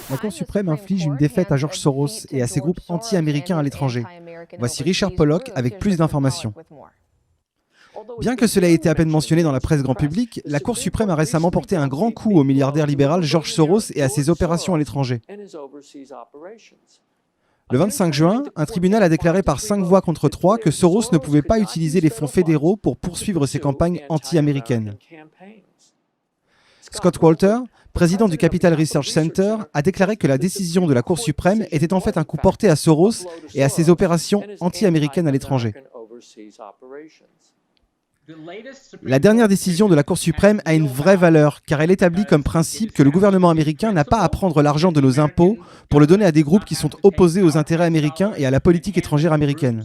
La Cour suprême inflige une défaite à George Soros et à ses groupes anti-américains à l'étranger. Voici Richard Pollock avec plus d'informations. Bien que cela ait été à peine mentionné dans la presse grand public, la Cour suprême a récemment porté un grand coup au milliardaire libéral George Soros et à ses opérations à l'étranger. Le 25 juin, un tribunal a déclaré par 5 voix contre 3 que Soros ne pouvait pas utiliser les fonds fédéraux pour poursuivre ses campagnes anti-américaines. Scott Walter, président du Capital Research Center, a déclaré que la décision de la Cour suprême était en fait un coup porté à Soros et à ses opérations anti-américaines à l'étranger. La dernière décision de la Cour suprême a une vraie valeur, car elle établit comme principe que le gouvernement américain n'a pas à prendre l'argent de nos impôts pour le donner à des groupes qui sont opposés aux intérêts américains et à la politique étrangère américaine.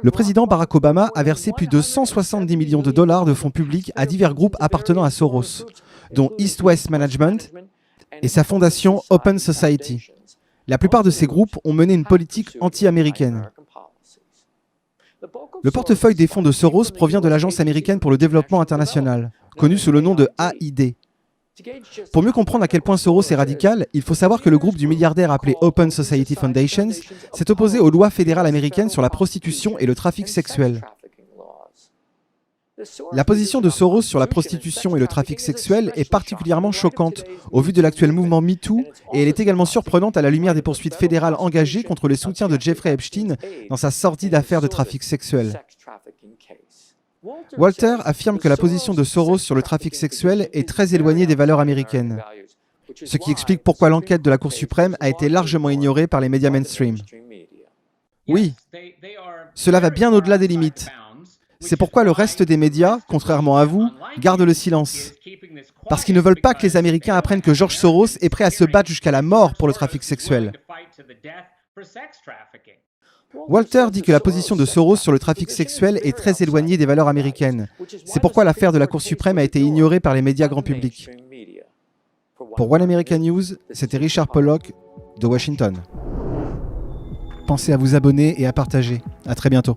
Le président Barack Obama a versé plus de 170 millions de dollars de fonds publics à divers groupes appartenant à Soros, dont East West Management et sa fondation Open Society. La plupart de ces groupes ont mené une politique anti-américaine. Le portefeuille des fonds de Soros provient de l'Agence américaine pour le développement international, connue sous le nom de AID. Pour mieux comprendre à quel point Soros est radical, il faut savoir que le groupe du milliardaire appelé Open Society Foundations s'est opposé aux lois fédérales américaines sur la prostitution et le trafic sexuel. La position de Soros sur la prostitution et le trafic sexuel est particulièrement choquante au vu de l'actuel mouvement MeToo et elle est également surprenante à la lumière des poursuites fédérales engagées contre les soutiens de Jeffrey Epstein dans sa sordide affaire de trafic sexuel. Walter affirme que la position de Soros sur le trafic sexuel est très éloignée des valeurs américaines, ce qui explique pourquoi l'enquête de la Cour suprême a été largement ignorée par les médias mainstream. Oui, cela va bien au-delà des limites. C'est pourquoi le reste des médias, contrairement à vous, gardent le silence. Parce qu'ils ne veulent pas que les Américains apprennent que George Soros est prêt à se battre jusqu'à la mort pour le trafic sexuel. Walter dit que la position de Soros sur le trafic sexuel est très éloignée des valeurs américaines. C'est pourquoi l'affaire de la Cour suprême a été ignorée par les médias grand public. Pour One American News, c'était Richard Pollock de Washington. Pensez à vous abonner et à partager. À très bientôt.